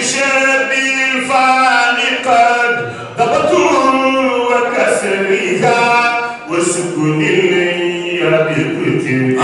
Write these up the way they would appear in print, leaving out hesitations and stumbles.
بشاب الفان قد ضبطوا وكسرها وسكن الياء بكتب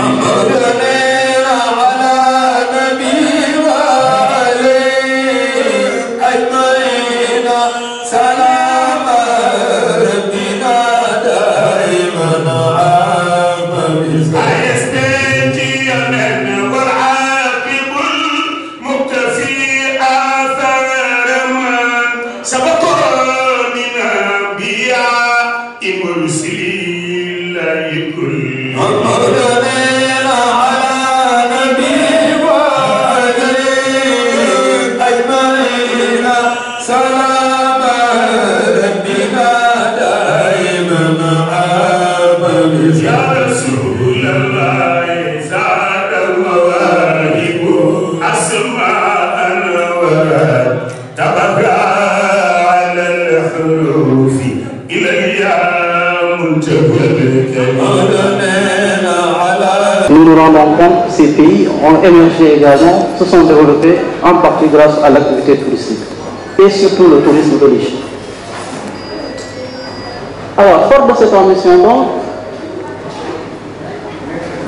Nous nous rendons compte que ces pays ont émergé également, se sont développés en partie grâce à l'activité touristique et surtout le tourisme religieux. Alors, fort de cette ambition donc,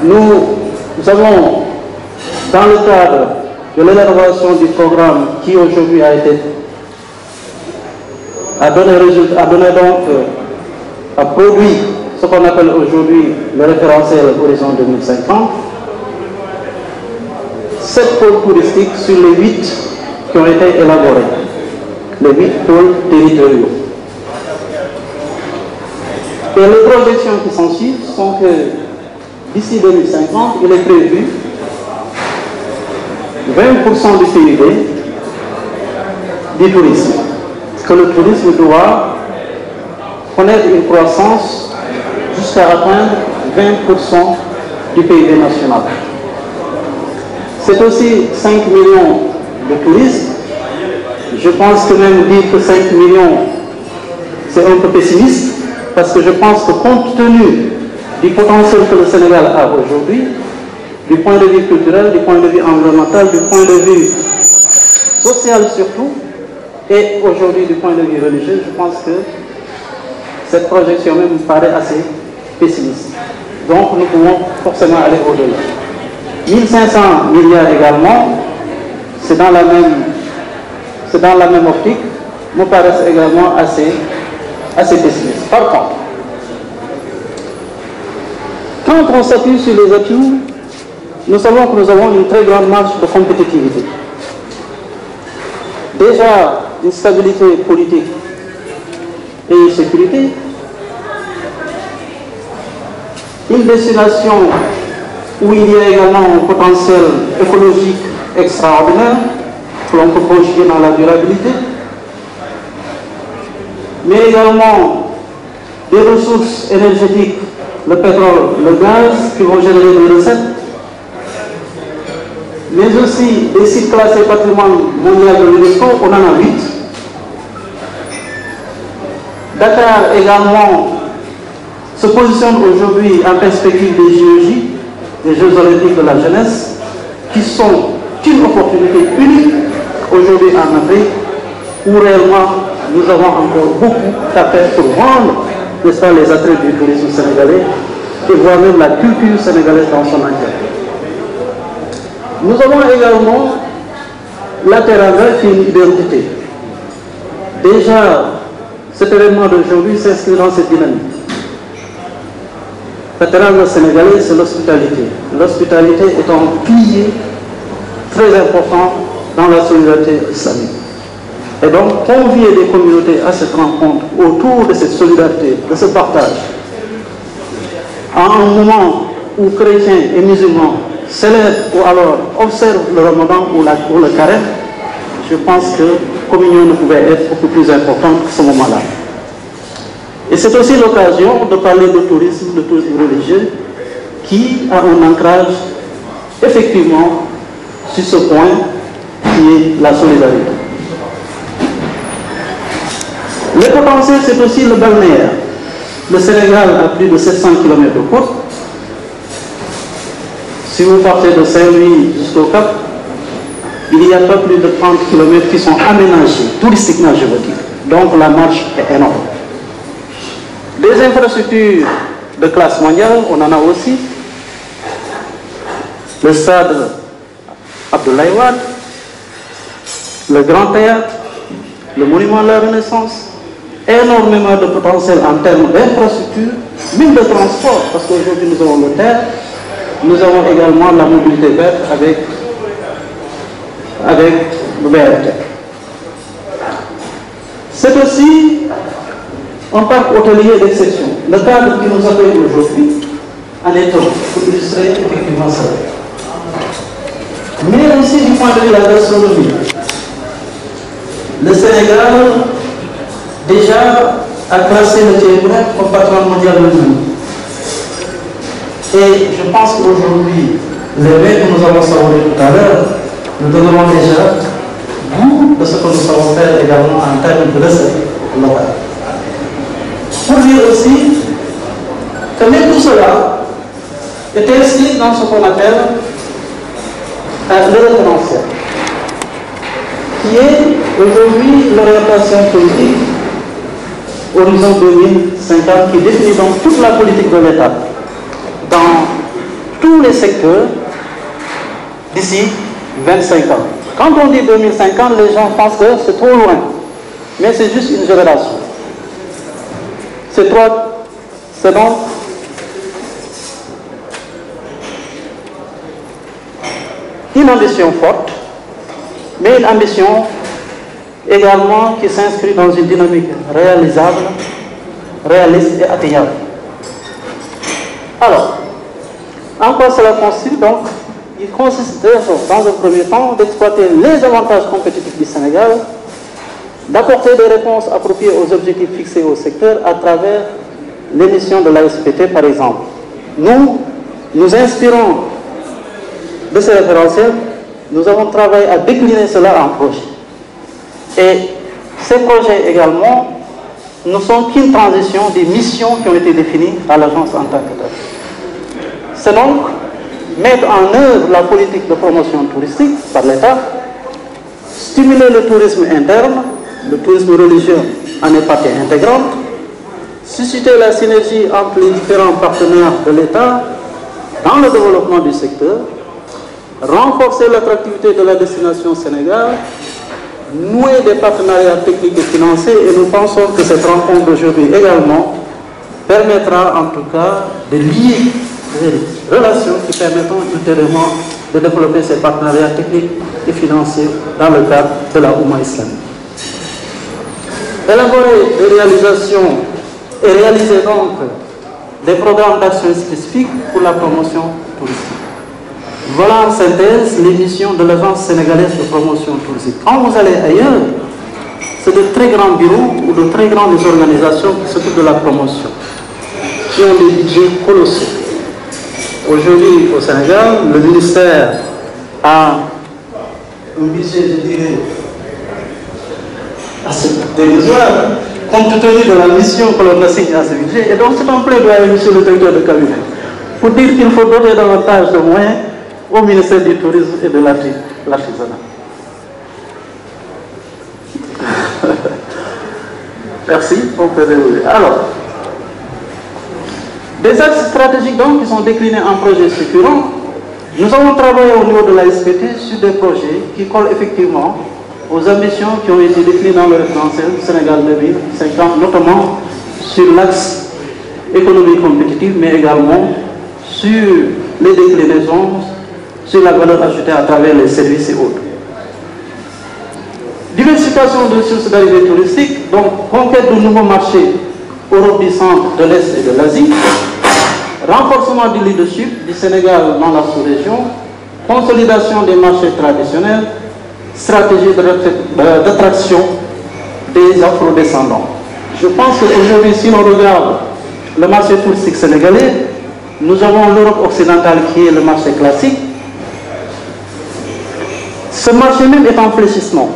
nous avons, dans le cadre de l'élaboration du programme qui aujourd'hui a produit ce qu'on appelle aujourd'hui le référentiel Horizon 2050, 7 pôles touristiques sur les 8 qui ont été élaborés, les 8 pôles territoriaux. Et les projections qui s'en suivent sont que d'ici 2050, il est prévu 20% du PIB du tourisme, que le tourisme doit connaître une croissance jusqu'à atteindre 20% du PIB national. C'est aussi 5 millions de touristes. Je pense que même dire que 5 millions, c'est un peu pessimiste, parce que je pense que compte tenu du potentiel que le Sénégal a aujourd'hui, du point de vue culturel, du point de vue environnemental, du point de vue social surtout, et aujourd'hui du point de vue religieux, je pense que cette projection même me paraît assez pessimiste. Donc nous pouvons forcément aller au-delà. 1500 milliards également, c'est dans la même optique, me paraissent également assez pessimiste. Par contre, quand on s'appuie sur les atouts, nous savons que nous avons une très grande marge de compétitivité. Déjà, une stabilité politique et une sécurité, une destination où il y a également un potentiel écologique extraordinaire que l'on peut conjuguer dans la durabilité, mais également des ressources énergétiques, le pétrole, le gaz, qui vont générer des recettes, mais aussi des sites classés patrimoine mondial de l'UNESCO, on en a 8. Dakar également se positionne aujourd'hui en perspective des JOJ, des Jeux Olympiques de la jeunesse, qui sont une opportunité unique aujourd'hui en Afrique, où réellement nous avons encore beaucoup à faire pour vendre, n'est-ce pas, les attraits du tourisme sénégalais et voir même la culture sénégalaise dans son entièreté. Nous avons également la Teranga qui est une identité. Déjà, cet événement d'aujourd'hui s'inscrit dans cette dynamique. La Teranga sénégalaise, c'est l'hospitalité. L'hospitalité est un pilier très important dans la solidarité islamique. Et donc, convier des communautés à cette rencontre autour de cette solidarité, de ce partage, à un moment où chrétiens et musulmans célèbrent ou alors observent le Ramadan ou le carême, je pense que communion ne pouvait être beaucoup plus importante que ce moment-là. Et c'est aussi l'occasion de parler de tourisme religieux, qui a un ancrage effectivement sur ce point qui est la solidarité. Le potentiel, c'est aussi le balnéaire. Le Sénégal a plus de 700 km de côte. Si vous partez de Saint-Louis jusqu'au Cap, il n'y a pas plus de 30 km qui sont aménagés, touristiquement je veux dire. Donc la marche est énorme. Des infrastructures de classe mondiale, on en a aussi. Le stade Abdoulaye Wade, le Grand Théâtre, le Monument de la Renaissance, énormément de potentiel en termes d'infrastructures, même de transport, parce qu'aujourd'hui nous avons le terre, nous avons également la mobilité verte avec le BRT. C'est aussi un parc hôtelier d'exception. Le cadre qui nous accueille aujourd'hui en est un, pour illustrer effectivement ça. Mais aussi du point de vue de la gastronomie. Le Sénégal, déjà, a classé le Tchèque comme patrimoine mondial de l'humain. Et je pense qu'aujourd'hui, les mets que nous avons savourés tout à l'heure, nous donnerons déjà goût de ce que nous savons faire également en termes de recettes locales. Pour dire aussi que même tout cela est inscrit dans ce qu'on appelle le référentiel, qui est aujourd'hui l'orientation politique Horizon 2050, qui définit donc toute la politique de l'État dans tous les secteurs d'ici 25 ans. Quand on dit 2050, les gens pensent que c'est trop loin, mais c'est juste une génération. C'est donc une ambition forte, mais une ambition également qui s'inscrit dans une dynamique réalisable, réaliste et atteignable. Alors, en quoi cela consiste donc? Il consiste déjà, dans un premier temps, d'exploiter les avantages compétitifs du Sénégal, d'apporter des réponses appropriées aux objectifs fixés au secteur à travers l'émission de l'ASPT, par exemple. Nous inspirons de ces référentiels, nous avons travaillé à décliner cela en projet. Et ces projets également ne sont qu'une transition des missions qui ont été définies à l'agence en tant que telle. C'est donc mettre en œuvre la politique de promotion touristique par l'État, stimuler le tourisme interne, le tourisme religieux en est partie intégrante, susciter la synergie entre les différents partenaires de l'État dans le développement du secteur, renforcer l'attractivité de la destination Sénégal, nouer des partenariats techniques et financiers, et nous pensons que cette rencontre d'aujourd'hui également permettra en tout cas de lier des relations qui permettront ultérieurement de développer ces partenariats techniques et financiers dans le cadre de la Oumma islamique. Élaborer des réalisations et réaliser donc des programmes d'action spécifiques pour la promotion touristique. Voilà en synthèse les missions de l'Agence sénégalaise de promotion touristique. Quand vous allez ailleurs, c'est de très grands bureaux ou de très grandes organisations qui s'occupent de la promotion, qui ont des budgets colossaux. Aujourd'hui, au Sénégal, le ministère a un budget, je dirais, assez dérisoire, compte tenu de la mission que l'on assigne à ce budget. Et donc, c'est un plaidoyer, monsieur le directeur de cabinet, pour dire qu'il faut donner davantage de moyens au ministère du Tourisme et de l'Artisanat. Merci. Alors, des axes stratégiques donc qui sont déclinés en projets structurants. Nous avons travaillé au niveau de la SPT sur des projets qui collent effectivement aux ambitions qui ont été définies dans le référentiel Sénégal 2050, notamment sur l'axe économie compétitive, mais également sur les déclinaisons, sur la valeur ajoutée à travers les services et autres. Diversification de sources d'arrivée touristique, donc conquête de nouveaux marchés Europe du centre, de l'Est et de l'Asie, renforcement du leadership du Sénégal dans la sous-région, consolidation des marchés traditionnels, stratégie d'attraction des afro-descendants. Je pense qu'aujourd'hui, si l'on regarde le marché touristique sénégalais, nous avons l'Europe occidentale qui est le marché classique. Ce marché même est en fléchissement.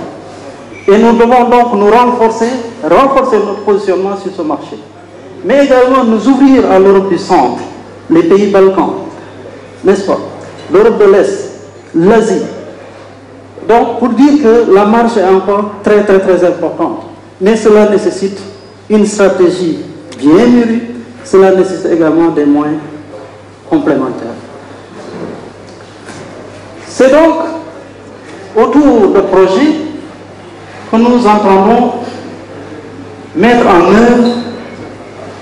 Et nous devons donc nous renforcer notre positionnement sur ce marché. Mais également nous ouvrir à l'Europe du centre, les pays Balkans, n'est-ce pas? L'Europe de l'Est, l'Asie, Donc, pour dire que la marge est encore très importante. Mais cela nécessite une stratégie bien mûrie. Cela nécessite également des moyens complémentaires. C'est donc autour de projets que nous entendons mettre en œuvre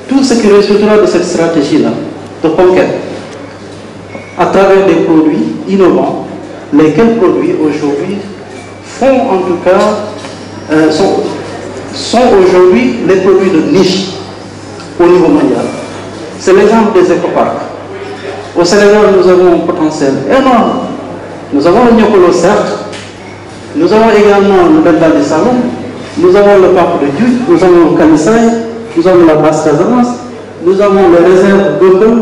tout ce qui résultera de cette stratégie-là, de conquête, à travers des produits innovants, lesquels produits aujourd'hui font en tout cas, sont aujourd'hui les produits de niche au niveau mondial. C'est l'exemple des écoparcs. Au Sénégal, nous avons un potentiel énorme. Nous avons le Niokolo, certes. Nous avons également le Delta du Salon. Nous avons le parc de Duc. Nous avons le Kanissaï. Nous avons la basse Casamance. Nous avons les réserves d'Odon,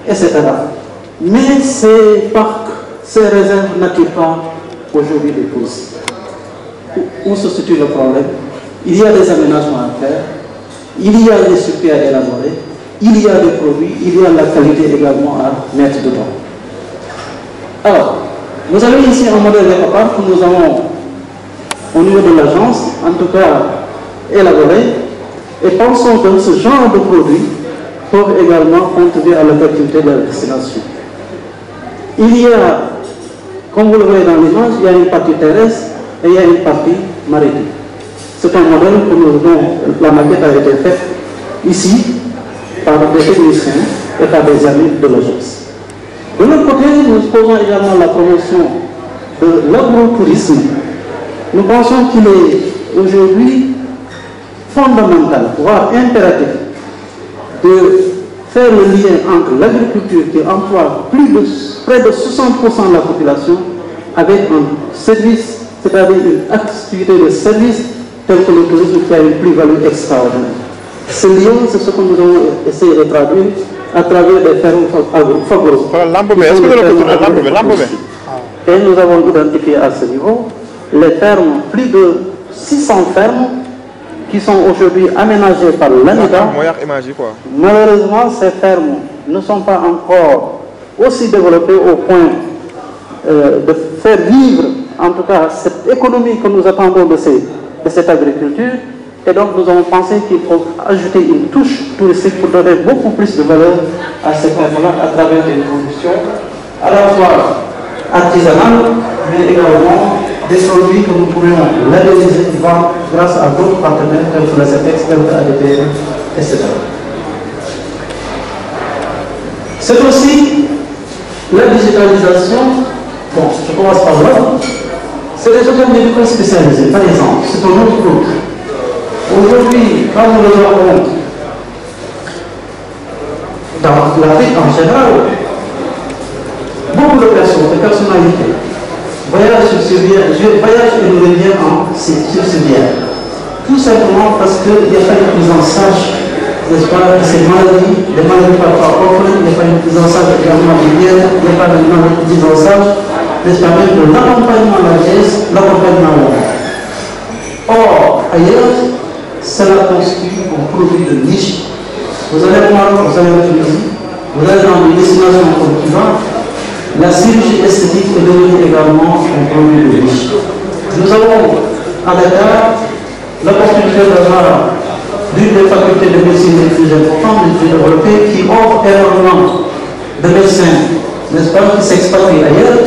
etc. Mais ces parcs, ces réserves n'attirent pas aujourd'hui les touristes. Où se situe le problème? Il y a des aménagements à faire. Il y a des circuits à élaborer. Il y a des produits, il y a la qualité également à mettre dedans. Alors, vous avez ici un modèle d'écoparc que nous avons au niveau de l'agence, en tout cas élaboré, et pensons que ce genre de produits peuvent également contribuer à l'attractivité de la destination. Il y a, comme vous le voyez dans l'image, il y a une partie terrestre et il y a une partie maritime. C'est un modèle dont la maquette a été faite ici, par des techniciens et par des amis de l'agence. De l'autre côté, nous posons également la promotion de l'agrotourisme. Nous pensons qu'il est aujourd'hui fondamental, voire impératif, de faire le lien entre l'agriculture qui emploie près de 60% de la population avec un service, c'est-à-dire une activité de service tel que le tourisme qui a une plus-value extraordinaire. Ce lien, c'est ce que nous avons essayé de traduire à travers des fermes agro. Et nous avons identifié à ce niveau les fermes, plus de 600 fermes qui sont aujourd'hui aménagées par l'ANIDA. Malheureusement, ces fermes ne sont pas encore aussi développées au point de faire vivre, en tout cas, cette économie que nous attendons de cette agriculture. Et donc nous avons pensé qu'il faut ajouter une touche touristique pour donner beaucoup plus de valeur à ces fermes-là à travers des productions à la fois artisanales, mais également des produits que nous pourrions labelliser et vendre grâce à d'autres partenaires tels que la CEPEX, tels que ADPM, etc. C'est aussi la digitalisation. Bon, je commence par là. C'est des hôtels médicaux spécialisés, par exemple. C'est un autre groupe. Aujourd'hui, quand nous regardons dans l'Afrique en général, beaucoup de personnes, de personnalités, voyagent et nous reviennent sur Sylvière. Tout simplement parce qu'il n'y a pas une prise en charge, n'est-ce pas, de ces maladies, des maladies parfois orphelines, il n'y a pas une prise en charge également du bien-être, il n'y a pas une prise en charge, n'est-ce pas, même de l'accompagnement à la vieillesse, l'accompagnement à la mort. Or, ailleurs, cela constitue un produit de niche. Vous allez voir, vous allez en Tunisie, vous allez dans une destination comme Cuba, la chirurgie esthétique est devenue également un produit de niche. Nous avons à Dakar l'opportunité d'avoir l'une des facultés de médecine les plus importantes, les plus développées, qui offre énormément de médecins, n'est-ce pas, qui s'expatrient ailleurs.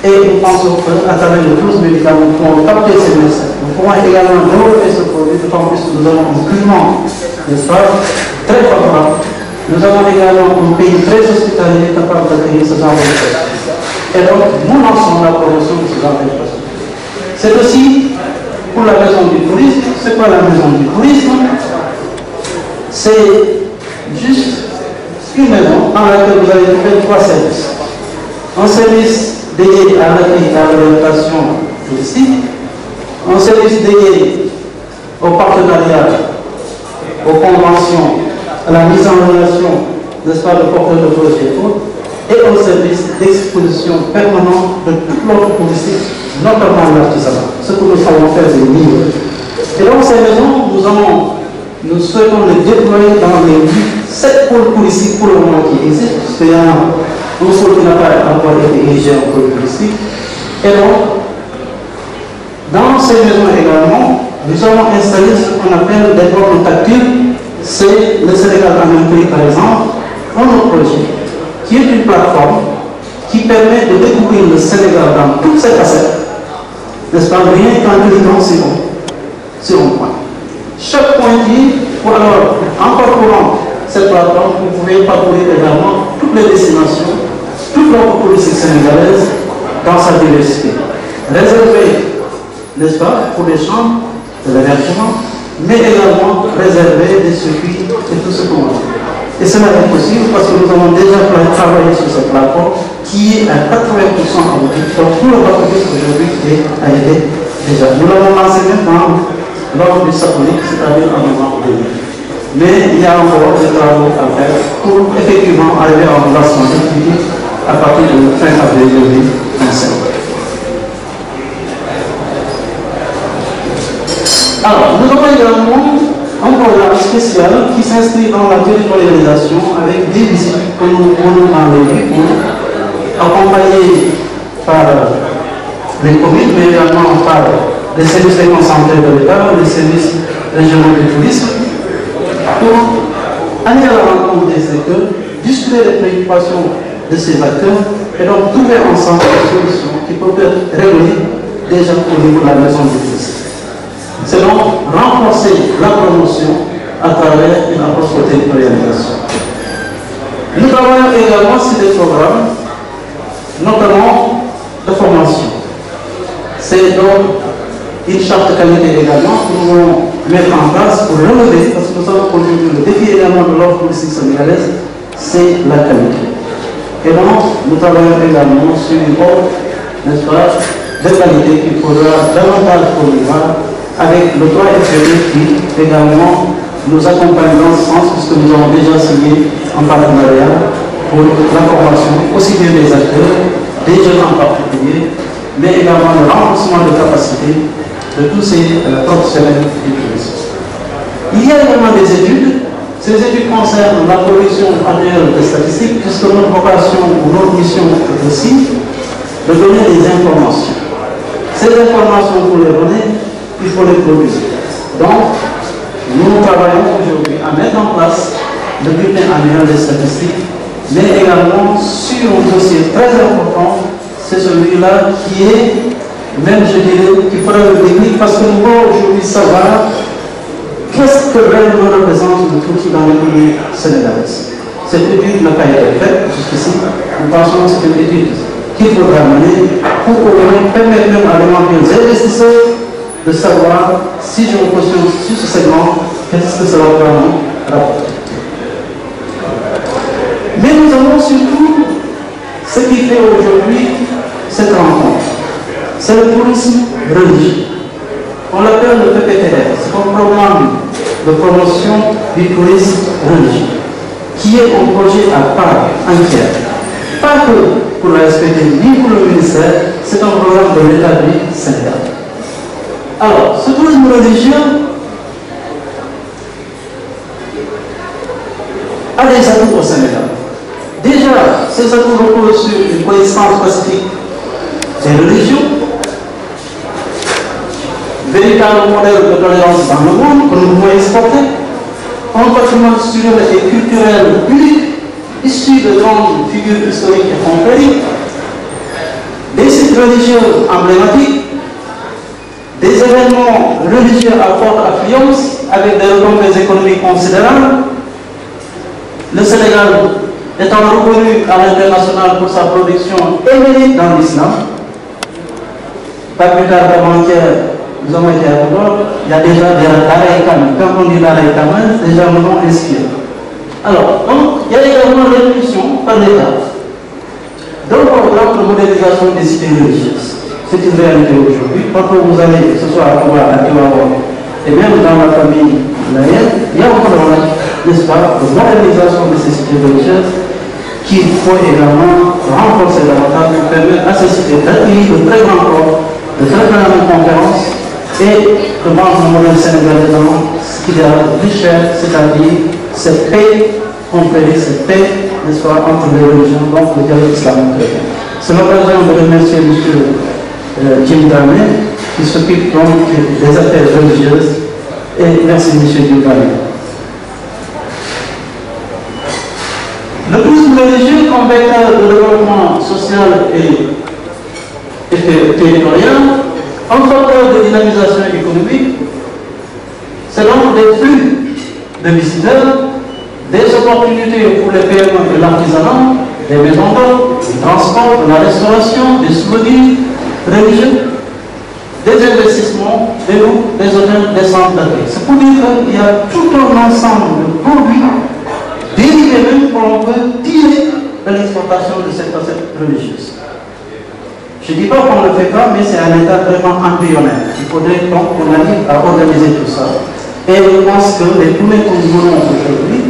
Et nous pensons qu'à travers le tourisme médical, nous pouvons capter ces médecins. Nous pouvons également développer ce produit, d'autant plus que nous avons un climat, n'est-ce pas, très favorable. Nous avons également un pays très hospitalier capable d'accueillir ce genre de choses. Et donc, nous lançons la promotion de ce genre de choses. C'est aussi pour la maison du tourisme. C'est quoi la maison du tourisme? C'est juste une maison dans laquelle vous allez trouver 3 services. Un service dédié à l'accueil et à l'orientation touristique, un service dédié au partenariat, aux conventions, à la mise en relation, n'est-ce pas, de porteurs de projets et au service d'exposition permanente de toute l'offre touristique, notamment l'artisanat, ce que nous savons faire des livres. Et dans ces maisons, nous souhaitons les déployer dans les 7 pôles touristiques pour le moment qui existent, parce qu'il y a un pôle qui n'a pas encore été érigé en pôle touristique. Et donc, Dans ces maisons également, nous avons installé ce qu'on appelle des bornes tactiles. C'est le Sénégal en un pays, par exemple, un autre projet, qui est une plateforme qui permet de découvrir le Sénégal dans toutes ses facettes, n'est-ce pas, rien qu'en cliquant sur un point. Chaque point dit, ou alors, en parcourant cette plateforme, vous pouvez parcourir également toutes les destinations, toute l'offre politique sénégalaise dans sa diversité. Réservé, n'est-ce pas, pour les chambres de l'hébergement, mais également réservé des circuits et tout ce qu'on a. Et cela est possible parce que nous avons déjà travaillé sur cette plateforme qui est à 80% aboutie. Donc tout le parcours aujourd'hui a été déjà. Nous l'avons lancé maintenant lors du satellite, c'est-à-dire en novembre 2000. Mais il y a encore des travaux à faire pour effectivement arriver en relation définitive à partir de fin avril 2025. Alors, nous avons également un programme spécial qui s'inscrit dans la territorialisation avec des visites que nous prenons dans les villes pour accompagner par les communes, mais également par les services déconcentrés de l'État, les services régionaux du tourisme, pour aller à la rencontre des secteurs, discuter des préoccupations de ces acteurs et donc trouver ensemble des solutions qui peuvent être réglées déjà au niveau de la maison du tourisme. C'est donc renforcer la promotion à travers une approche de territorialisation. Nous travaillons également sur des programmes, notamment de formation. C'est donc une charte de qualité également que nous allons mettre en place pour relever, parce que nous savons qu'aujourd'hui le défi également de l'offre touristique sénégalaise, c'est la qualité. Et donc, nous travaillons également sur une offre, n'est-ce pas, de qualité qu'il faudra davantage promouvoir avec le droit inférieur qui également nous accompagne dans ce sens, puisque nous avons déjà signé un partenariat pour la formation aussi bien des acteurs, des jeunes en particulier, mais également le renforcement de capacité de tous ces professionnels du tourisme. Il y a également des études. Ces études concernent la production annuelle des statistiques, puisque notre vocation ou notre mission est aussi de donner des informations. Ces informations, pour les donner, il faut les produire. Donc, nous travaillons aujourd'hui à mettre en place le bulletin annuel des statistiques, mais également sur un dossier très important, c'est celui-là qui est, même je dirais, qui fera le déclic, parce que nous voulons aujourd'hui savoir qu'est-ce que réellement représente le tourisme dans l'économie sénégalaise. Cette étude n'a pas été faite jusqu'ici. Nous pensons que c'est une étude qu'il faudra mener pour au moins permettre même à l'éventuel investisseurs de savoir si je me positionne sur ce segment, qu'est-ce que cela va nous rapporter. Mais nous avons surtout ce qui fait aujourd'hui cette rencontre. C'est le tourisme religieux. On l'appelle le PPTR. C'est un programme de promotion du tourisme religieux qui est un projet à part entière. Pas que pour la SPT ni pour le ministère, c'est un programme de l'État du Sénégal. Alors, ce tourisme religieux a des atouts au Sénégal. Déjà, ces atouts reposent sur une connaissance pacifique des religions, véritable modèle de tolérance dans le monde que nous pouvons exporter, un patrimoine culturel et culturel unique, issu de grandes figures historiques et concrètes, des sites religieux emblématiques, des événements religieux à forte affluence avec des retombées économiques considérables. Le Sénégal étant reconnu à l'international pour sa production émérite dans l'islam. Pas plus tard qu'avant-hier, nous avons été à Bordeaux, il y a déjà des Daraïkames. Quand on dit Daraïkames, déjà le nom inspire. Alors, donc, il y a également l'impulsion par l'État d'un programme de modélisation des cités religieuses. C'est une réalité aujourd'hui. Partout où vous allez, que ce soit à Touba, à Tiwawa, et même dans la famille laïenne, il y a un programme, n'est-ce pas, de modernisation de ces cités religieuses qu'il faut également renforcer davantage pour permettre à ces cités d'accueillir de très grands corps, de très grandes conférences et de vendre le modèle sénégalais dans ce qu'il y a de plus cher, c'est-à-dire cette paix complétée, cette paix, n'est-ce pas, entre les religions, donc le dialogue islamo-chrétien. C'est l'occasion de remercier M. Jim Dramé qui s'occupe donc des affaires religieuses. Et merci, M. Diouvane. Le tourisme religieux comme vecteur de développement social et territorial, un facteur de dynamisation économique, c'est donc des flux de visiteurs, des opportunités pour les PME et l'artisanat, des maisons d'hôtes, du transport, de la restauration, des souvenirs religieux, des investissements, des loups, des hôtels, des centres d'accueil. C'est pour dire qu'il y a tout un ensemble de produits dérivés même qu'on peut tirer de l'exportation de cette facette religieuse. Je ne dis pas qu'on ne le fait pas, mais c'est un état vraiment embryonnaire. Il faudrait donc qu'on arrive à organiser tout ça. Et je pense que les tournées que nous menons aujourd'hui,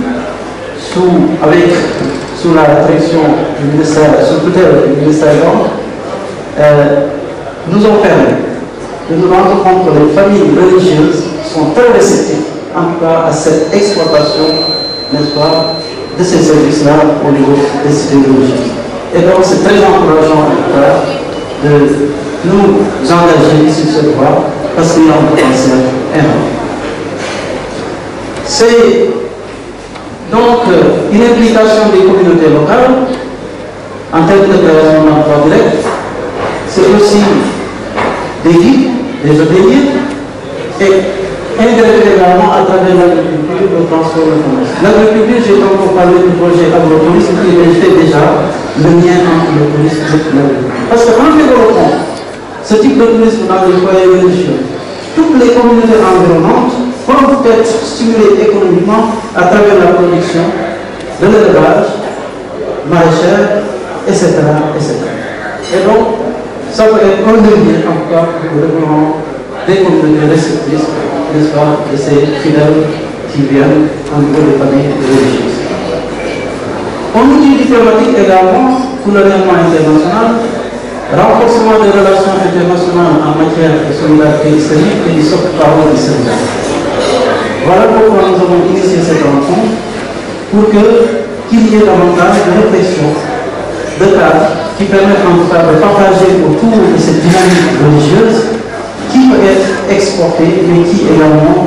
sous la direction du ministère, sous tutelle du ministère de l'Homme, nous ont permis de nous rendre compte que les familles religieuses sont très réceptives, en tout cas à cette exploitation, n'est-ce pas, de ces services-là au niveau des cités religieuses. Et donc c'est très encourageant, en tout cas, de nous engager sur ce droit, parce qu'il y a un potentiel énorme. C'est donc une implication des communautés locales en termes de création d'emplois directs. C'est aussi des guides, des hôteliers et indirectement à travers l'agriculture, le transport, le commerce. L'agriculture, j'ai encore parlé du projet agrotourisme qui fait déjà le lien entre le tourisme et l'agriculture. Parce qu'en développant ce type de tourisme dans les foyers religieux, toutes les communautés environnantes peuvent être stimulées économiquement à travers la production de l'élevage, maraîchère, etc., etc. Et donc, ça peut être un levier, en tout cas, pour le développement des communautés réceptrices, n'est-ce pas, de ces fidèles qui viennent au niveau des familles religieuses. Un outil diplomatique également pour le rayonnement international, renforcement des relations internationales en matière de solidarité islamique et du soft power du Sénégal. Voilà pourquoi nous avons initié cette rencontre, pour qu'il y ait davantage de réflexion, de cadres qui permettent en tout cas de partager autour de cette dynamique religieuse qui peut être exportée, mais qui également,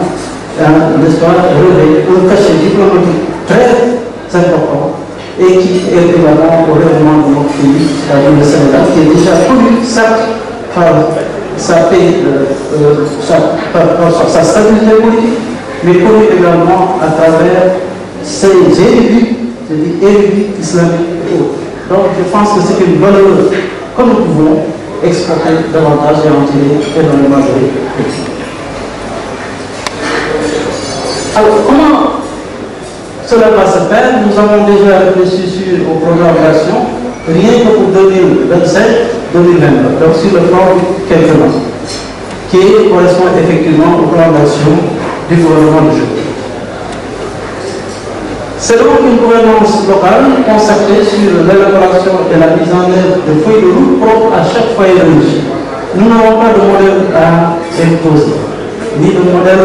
n'est-ce pas, revêt un cachet diplomatique très important et qui est également au règlement de notre pays, c'est-à-dire le Sénégal, qui est déjà connu, certes, par sa stabilité politique, mais connu également à travers ses érudits islamiques et autres. Donc je pense que c'est une valeur que nous pouvons exporter davantage et en tirer énormément de résultats. Alors comment cela va se faire? Nous avons déjà réfléchi sur au programme d'action, rien que pour 2027-2022, donc sur le plan du quinquennat, qui correspond effectivement au plan d'action du gouvernement de jeudi. C'est donc une gouvernance locale concentrée sur l'élaboration et la mise en œuvre de feuilles de route propres à chaque foyer religieux. Nous n'avons pas de modèle à imposer, ni de modèle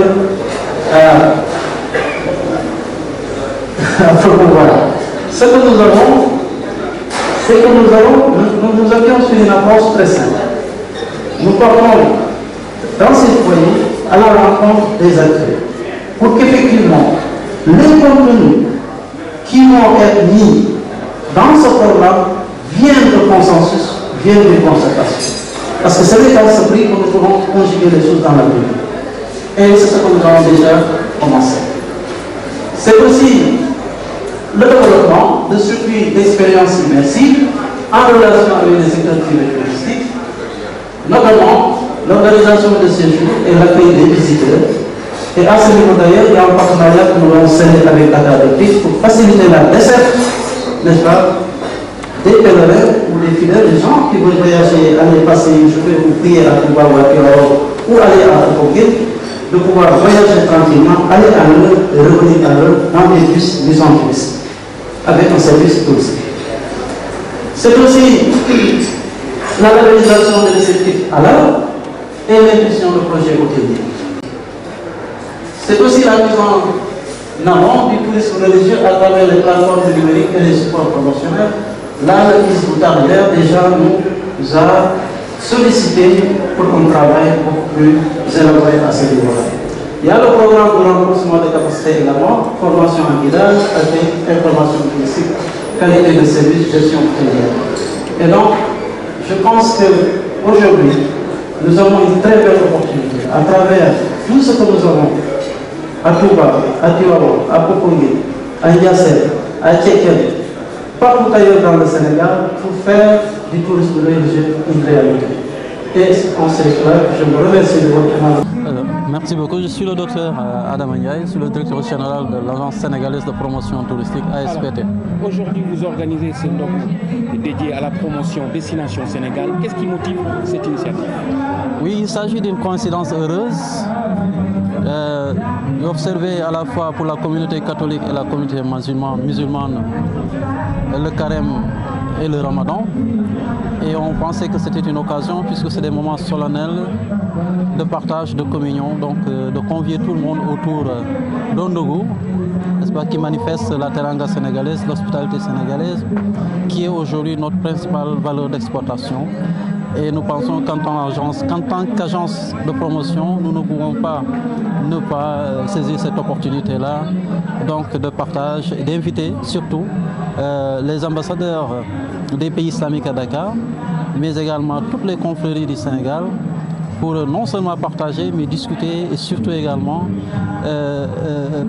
à promouvoir. Ce que nous avons, c'est que nous avions sur une approche très simple. Nous partons dans ces foyers à la rencontre des acteurs pour qu'effectivement les contenus qui vont être mis dans ce programme viennent de consensus, viennent de concertation. Parce que c'est dans ce prix que nous pourrons conjuguer les choses dans la vie. Et c'est ce que nous avons déjà commencé. C'est aussi le développement de circuits d'expériences immersives en relation avec les secteurs privés touristiques, notamment l'organisation de séjours et l'accueil des visiteurs. Et à ce niveau d'ailleurs, il y a un partenariat que nous allons sceller avec Dakar pour faciliter la desserte, n'est-ce pas, des pèlerins ou des fidèles, des gens qui veulent voyager, aller passer une journée ou prier à Touba ou aller à Tokyo, de pouvoir voyager tranquillement, aller à l'heure et revenir à l'heure dans des bus mis en tourisme, avec un service touristique. C'est aussi la réalisation de l'effectif à l'heure et l'impulsion de projets hôteliers. C'est aussi la mise en avant du tourisme religieux à travers les plateformes numériques et les supports promotionnels. Là, le ministre Boutard déjà nous a sollicité pour un travail beaucoup plus élaboré à ce niveau-là. Il y a le programme de renforcement des capacités également, formation en guidage, accueil, information touristique, qualité de service, gestion hôtelière. Et donc, je pense qu'aujourd'hui, nous avons une très belle opportunité à travers tout ce que nous avons à Touba, à Tivaouane, à Popongué, à Yassel, à Tchékène, partout ailleurs dans le Sénégal, pour faire du tourisme religieux une réalité. Et en ce là, je vous remercie de votre attention. Merci beaucoup. Je suis le docteur Adam Ndiaye, je suis le directeur général de l'Agence sénégalaise de promotion touristique ASPT. Aujourd'hui, vous organisez ce doc dédié à la promotion Destination Sénégal. Qu'est-ce qui motive cette initiative? Oui, il s'agit d'une coïncidence heureuse. Observer à la fois pour la communauté catholique et la communauté musulmane le carême et le ramadan. Et on pensait que c'était une occasion, puisque c'est des moments solennels de partage, de communion, donc de convier tout le monde autour d'un Ndougou, n'est-ce pas, qui manifeste la teranga sénégalaise, l'hospitalité sénégalaise, qui est aujourd'hui notre principale valeur d'exportation. Et nous pensons qu'en tant qu'agence de promotion, nous ne pouvons pas ne pas saisir cette opportunité-là, donc de partage et d'inviter surtout les ambassadeurs des pays islamiques à Dakar, mais également toutes les confréries du Sénégal, pour non seulement partager, mais discuter et surtout également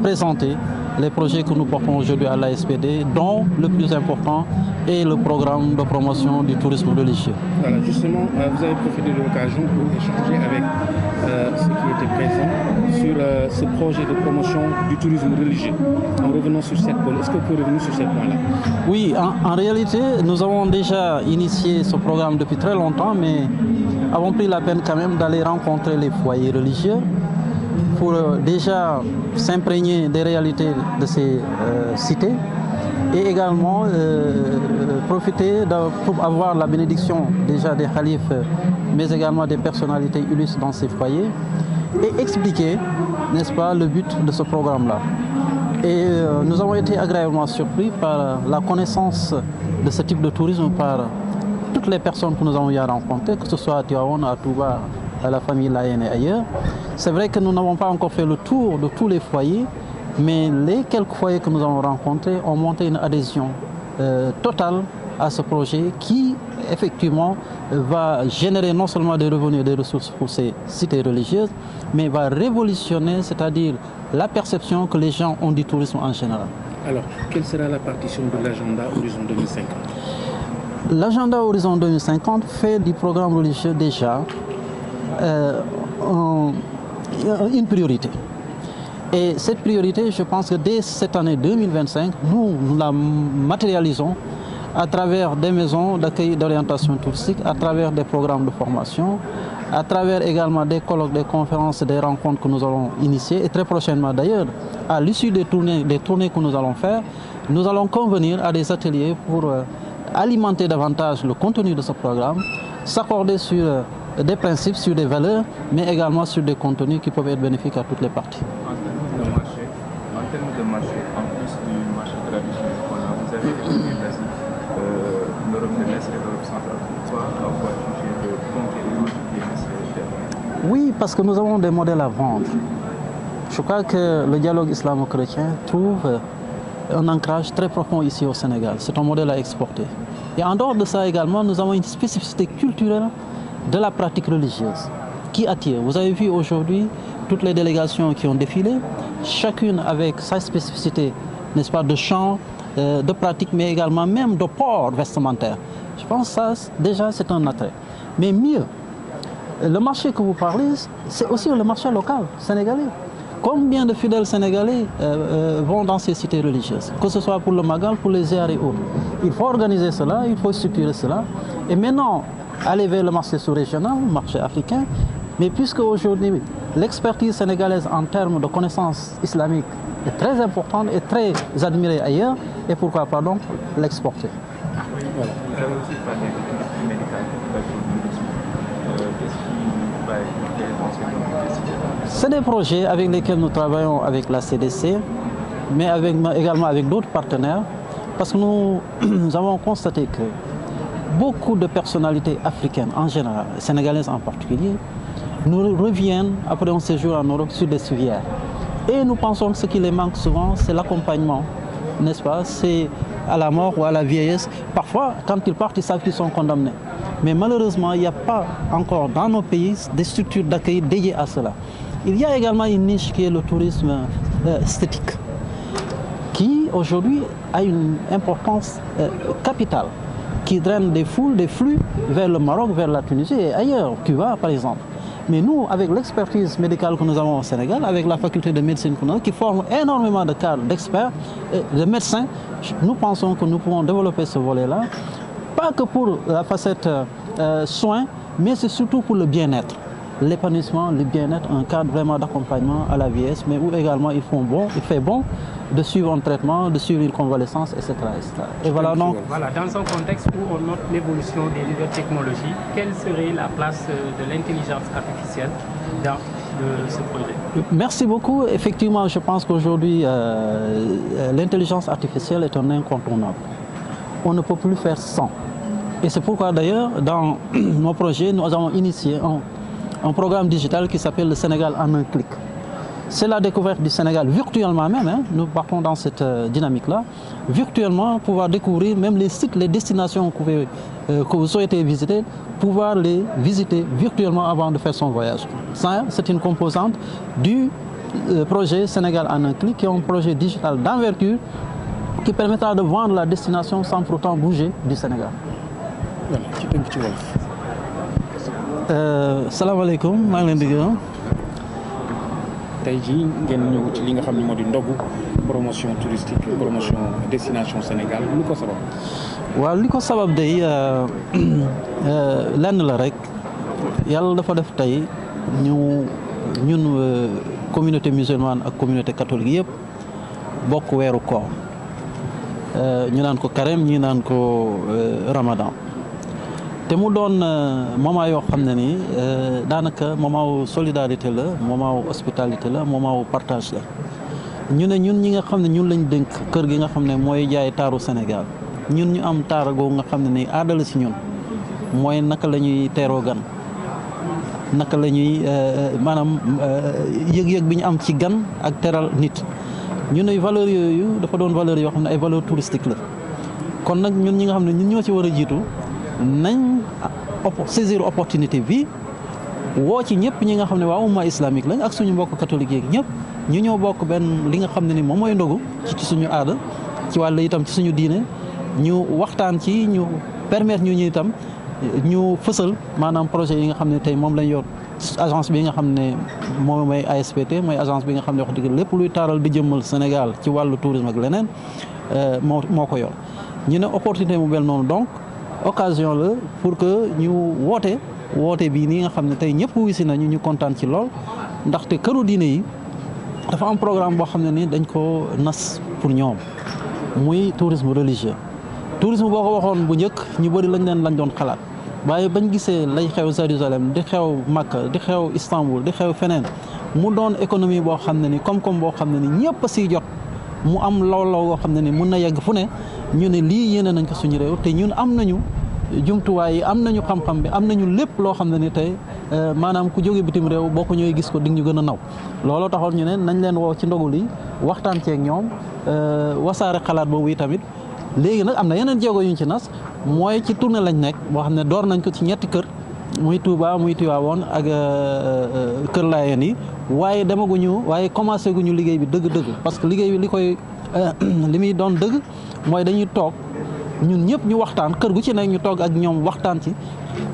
présenter les projets que nous portons aujourd'hui à l'ASPD, dont le plus important est le programme de promotion du tourisme religieux. Voilà, justement, vous avez profité de l'occasion pour échanger avec ceux qui étaient présents sur ce projet de promotion du tourisme religieux. En revenant sur cette point, est-ce que vous pouvez revenir sur ce point-là? Oui, en réalité, nous avons déjà initié ce programme depuis très longtemps, mais avons pris la peine quand même d'aller rencontrer les foyers religieux pour déjà s'imprégner des réalités de ces cités et également profiter pour avoir la bénédiction déjà des khalifes, mais également des personnalités illustres dans ces foyers et expliquer, n'est-ce pas, le but de ce programme-là. Et nous avons été agréablement surpris par la connaissance de ce type de tourisme par toutes les personnes que nous avons eu à rencontrer, que ce soit à Tivaouane, à Touba, à la famille Layène et ailleurs. C'est vrai que nous n'avons pas encore fait le tour de tous les foyers, mais les quelques foyers que nous avons rencontrés ont montré une adhésion totale à ce projet qui, effectivement, va générer non seulement des revenus et des ressources pour ces cités religieuses, mais va révolutionner, c'est-à-dire la perception que les gens ont du tourisme en général. Alors, quelle sera la partition de l'agenda Horizon 2050? L'agenda Horizon 2050 fait du programme religieux déjà une priorité. Et cette priorité, je pense que dès cette année 2025, nous la matérialisons à travers des maisons d'accueil d'orientation touristique, à travers des programmes de formation, à travers également des colloques, des conférences, des rencontres que nous allons initier. Et très prochainement d'ailleurs, à l'issue des tournées que nous allons faire, nous allons convenir à des ateliers pour alimenter davantage le contenu de ce programme, s'accorder sur des principes, sur des valeurs, mais également sur des contenus qui peuvent être bénéfiques à toutes les parties. En termes de marché, en plus du marché traditionnel qu'on a, vous avez évoqué l'Europe de l'Est et l'Europe centrale. Pourquoi avoir jugé de conquérir ces terrains? Oui, parce que nous avons des modèles à vendre. Je crois que le dialogue islamo-chrétien trouve un ancrage très profond ici au Sénégal. C'est un modèle à exporter. Et en dehors de ça également, nous avons une spécificité culturelle de la pratique religieuse qui attire. Vous avez vu aujourd'hui toutes les délégations qui ont défilé, chacune avec sa spécificité, n'est-ce pas, de chant, de pratique, mais également même de port vestimentaire. Je pense que ça, déjà, c'est un attrait. Mais mieux, le marché que vous parlez, c'est aussi le marché local sénégalais. Combien de fidèles sénégalais vont dans ces cités religieuses, que ce soit pour le Magal, pour les ziar et autres. Il faut organiser cela, il faut structurer cela. Et maintenant, aller vers le marché sous-régional, le marché africain. Mais puisque aujourd'hui, l'expertise sénégalaise en termes de connaissances islamiques est très importante et très admirée ailleurs, et pourquoi pas donc l'exporter. Voilà. Vous avez aussi parlé de médical, qu'est-ce qui va être dans ces cités? C'est des projets avec lesquels nous travaillons avec la CDC, mais également avec d'autres partenaires, parce que nous avons constaté que beaucoup de personnalités africaines en général, sénégalaises en particulier, nous reviennent après un séjour en Europe sur des civières. Et nous pensons que ce qui les manque souvent, c'est l'accompagnement, n'est-ce pas? C'est à la mort ou à la vieillesse. Parfois, quand ils partent, ils savent qu'ils sont condamnés. Mais malheureusement, il n'y a pas encore dans nos pays des structures d'accueil dédiées à cela. Il y a également une niche qui est le tourisme esthétique, qui aujourd'hui a une importance capitale, qui draine des foules, des flux vers le Maroc, vers la Tunisie et ailleurs, Cuba par exemple. Mais nous, avec l'expertise médicale que nous avons au Sénégal, avec la faculté de médecine qui forme énormément de cadres, d'experts, de médecins, nous pensons que nous pouvons développer ce volet-là, pas que pour la facette soins, mais c'est surtout pour le bien-être. L'épanouissement, le bien-être, un cadre vraiment d'accompagnement à la vieillesse, mais où également il fait bon de suivre un traitement, de suivre une convalescence, etc. Et voilà, donc, voilà, dans un contexte où on note l'évolution des nouvelles technologies, quelle serait la place de l'intelligence artificielle dans ce projet? Merci beaucoup. Effectivement, je pense qu'aujourd'hui, l'intelligence artificielle est un incontournable. On ne peut plus faire sans. Et c'est pourquoi d'ailleurs, dans nos projets, nous avons initié un programme digital qui s'appelle le Sénégal en un clic. C'est la découverte du Sénégal virtuellement même, hein. Nous partons dans cette dynamique-là, virtuellement pouvoir découvrir même les sites, les destinations que vous souhaitez visiter, pouvoir les visiter virtuellement avant de faire son voyage. Ça, c'est une composante du projet Sénégal en un clic, qui est un projet digital d'envergure qui permettra de vendre la destination sans pour autant bouger du Sénégal. salaamaaleykum maa ngi leen di gërëm. tey jii ngeen ñëw ci li nga xam ne moo di ndogu promotion touristique promotion destination Sénégal lu ko sabab. waaw li ko sabab day lenn la rek yàlla dafa def tey ñun communauté musulmane ak communauté catholique yëpp bokk weeru koor ñu naan ko carême ñi naan ko Ramadan. te mu doon moment yoo xam ne nii daanaka moment solidarité la moment hospitalité la moment partage la ñu ne ñun ñi nga xam ne ñun lañ dénk kër gi nga xam ne mooy jaay taaru Sénégal ñun ñu am taara googu nga xam ne nii aada la si ñun mooy naka la ñuy teeroo gan naka la ñuy maanaam yëg-yëg bi ñu am ci gan ak teral nit ñu ne valeurs yooyu dafa doon valeurs yoo xam ne ay valeurs touristiques la kon nag ñun ñi nga xam ne ñun ñoo ci war a jiitu nañ saisir opportunité bi woo ci ñëpp ñi nga xam ne waa umma islamique lañ ak suñu mbokk catholique yeeg ñëpp ñu ñëw bokk benn li nga xam ne ni moom mooy ndogu ci suñu aada ci wàll itam ci suñu diine ñu waxtaan ci ñu permettre ñu itam ñu fësal maanaam projet yi nga xam ne tey moom lañ yor agence bi nga xam ne moom mooy ASPT mooy agence bi nga xam ne wax dëgg lépp luy taaral di jëmmal Sénégal ci wàllu tourisme ak leneen moo ko yor ñu ne opportunité mu mel noonu donc occasion la pour que ñu woote bii nii nga xam ne tey ñëpp wisi nañu ñu kontaan ci lool ndaxte këru diine yi dafa am programme boo xam ne ni dañ ko nas pour ñoom muy tourisme religieux. tourisme boo ko waxoon bu njëkk ñu bëri lañ doon xalaat waaye bañ gisee lay xew Jérusalem di xew Makka di xew Istanbul di xew feneen mu doon économie boo xam ne ni koom-koom boo xam ne ni ñëpp a siy jot mu am law boo xam ne ni mun na yegg fu ne ñu ne lii yéene nañ ko suñu réew te ñun am nañu jumtuwaay yi am nañu xam-xam bi am nañu lépp loo xam ne ni tey maanaam ku jóge bitim réew boo ko ñëwee gis ko di ñu gën a naw looloo taxoon ñu ne nañ leen woo ci ndogu li waxtaan ceeg ñoom wasaare xalaat boobu yi tamit léegi nag am na yeneen jéego yuñ ci nas mooy ci tournée lañ nekk boo xam ne door nañ ko ci ñetti kër muy Touba muy Tivaouane ak Kër Laayeen yi waaye waaye commencé guñu liggéey bi dëgg-dëgg parce que liggéey bi li muy doon dëgg mooy dañuy toog ñun ñëpp ñu waxtaan kër gu ci nekk ñu toog ak ñoom waxtaan ci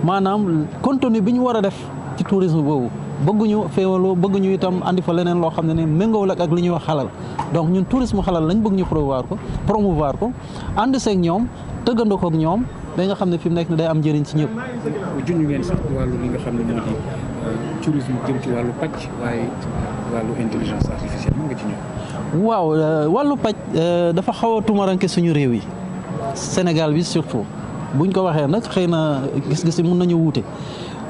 maanaam contenu bi ñu war a def ci tourisme boobu bëgguñu féewaloo bëgguñu itam andi fa leneen loo xam ne ni méngoowul ak li ñuy wax xalal donc ñun tourisme xalal lañ bëgg ñu promouvoir ko ànd seeg ñoom tëggandoo ko ak ñoom ba nga xam ne fi mu nekk ni day am njëriñ ci ñëpp. junj ngeen sax wàllu li nga xam ne moo di tourisme jëm ci wàllu pàcc waaye wàllu intelligence artificielle mu nga ci ñëw. waaw wàllu pàcc dafa xaw a tumaranke suñu réew yi Sénégal bi surtout buñ ko waxee nag xëy na gis-gis yi mun nañu wuute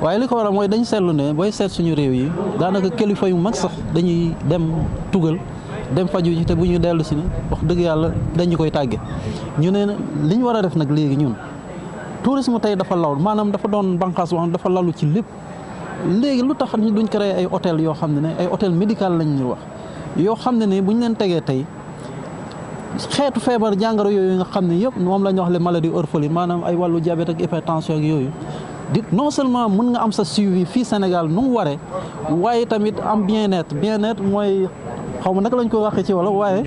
waaye li ko waral mooy dañ seetlu ne booy seet suñu réew yi daanaka kilifa yu mag sax dañuy dem tugal dem faju ci te bu ñu dellu si ne wax dëgg yàlla dañu koy tàgge ñu ne li ñu war a def nag léegi ñun tourisme tey dafa law maanaam dafa doon bànqaas wax dafa lalu ci lépp léegi lu tax ñu duñ créer ay hôtel yoo xam ne ay hôtel médical lañ ñu wax yoo xam ne ni bu ñu leen tegee tey xeetu feebar jàngoro yooyu nga xam ne yëpp moom la ñu wax les maladies orphelines maanaam ay wàllu diabète ak hypertension ak yooyu di non seulement mën nga am sa suivi fii Sénégal nu mu waree waaye tamit am bien-être mooy xaw ma naka lañ ko waxee ci wala waaye.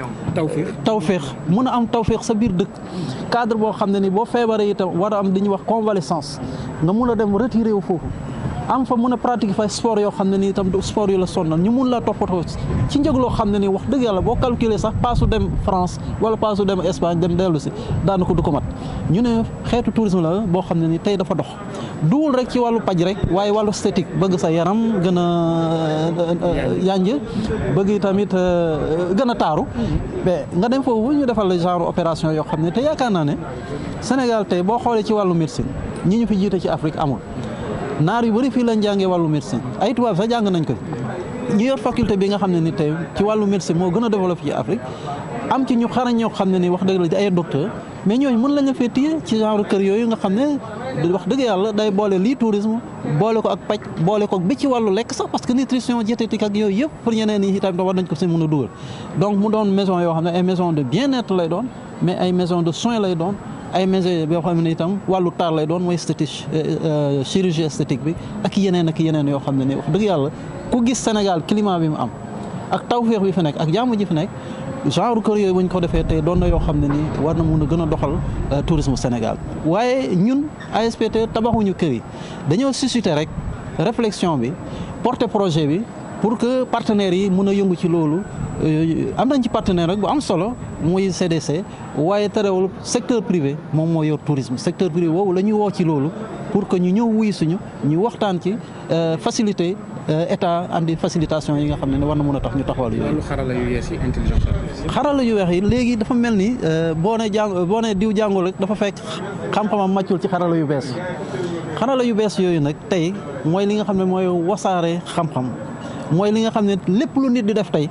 tawféex mun a am tawféex sa biir dëkk cadre boo xam ne ni boo feebaree itam war a am li ñuy wax convalescence nga mun a dem retiré wu foofu am fa mun a pratiquer fa sport yoo xam ne nii itam sport yu la sonnal ñu mun la toppatoo ci njëg loo xam ne nii wax dëgg yàlla boo calculer sax paasu dem France wala paasu dem Espagne dem dellu si daanaka du ko mat ñu ne xeetu tourisme la boo xam ne nii tey dafa dox duwul rek ci wàllu paj rek waaye wàllu esthétique bëgg sa yaram gën a yanj bëgg tamit gën a taaru mais nga dem foofu ñu defal la genre opération yoo xam ne te yaakaar naa ne Sénégal tey boo xoolee ci wàllu médecine ñi ñu fi jiite ci Afrique amul naar yu bëri fii lañ jàngee wàllu médecine ay tubaab sax jàng nañ ko ñu yor faculté bi nga xam ne ni tey ci wàllu médecine moo gën a développé ci Afrique am ci ñu xarañ ñoo xam ne ni wax dëgg la ay docteur mais ñooñu mën lañu fee téye ci genre kër yooyu nga xam ne wax dëgg yàlla day boole lii tourisme boole ko ak paj boole ko bi ci wàllu lekk sax parce que nutrition diététique ak yooyu yëpp pour ñeneen ñi itam war nañ ko si mën a dugal donc mu doon maison yoo xam ne ay maison de bien-être lay doon mais ay maison de soins lay doon ay maison yoo xam ne itam wàllu taar lay doon mooy esthétique chirurgie esthétique bi ak yeneen yoo xam ne ni wax dëgg yàlla ku gis Sénégal climat bi mu am ak tawféex bi fi nekk ak jàmm ji fi nekk genre kër yooyu bu ñu ko defee tey doon na yoo xam ne nii war na mun a gën a doxal tourisme Sénégal waaye ñun ASPT tabaxuñu kër yi dañoo susciter rek réflexion bi porter projet bi pour que partenaires yi mun a yëngu ci loolu am nañ ci partenaire rek bu am solo muy CDC waaye terewul secteur privé moom moo yor tourisme secteur privé boobu la ñuy woo ci loolu pour que ñu ñëw wuyu suñu ñu waxtaan ci facilité état andi facilitation yi nga xam ne war na mën a tax ñu taxawal yooyu. xarala yu yees yi intelligence artificielle. xarala yu weex yi léegi dafa mel ni boo nee diw jàngul rek dafa fekk xam-xamam màccul ci xarala yu bees xarala yu bees yooyu nag tey mooy li nga xam ne mooy wasaare xam-xam mooy li nga xam ne lépp lu nit di def tey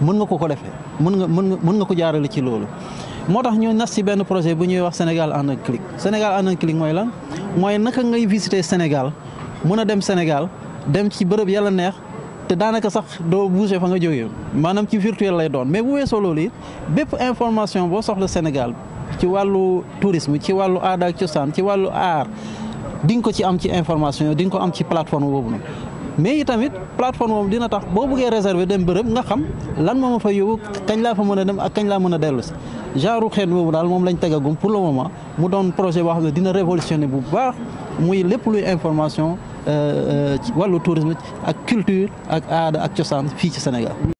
mën nga ko defee mën nga ko jaarale ci loolu. moo tax ñu nas ci benn projet bu ñuy wax Sénégal en un clic Sénégal en un clic mooy lan mooy naka ngay visiter Sénégal mën a dem Sénégal dem ci bërëb yàlla neex te daanaka sax doo bouger fa nga jógee maanaam ci virtuel lay doon mais bu weesoo loolu it bépp information boo soxla Sénégal ci wàllu tourisme ci wàllu aada ak cosaan ci wàllu art di nga ko ci am ci information di nga ko am ci plateforme boobu nag. mais itamit plateforme moom dina tax boo bëggee réserver dem bërëb nga xam lan moo ma fa yóbbu kañ laa fa mën a dem ak kañ laa mën a dellu si genre xeet boobu daal moom lañ tegagum pour le moment mu doon projet boo xam ne dina révolutionner bu baax muy lépp luy information ci wàllu tourisme ak culture ak aada ak cosaan fii ci Sénégal.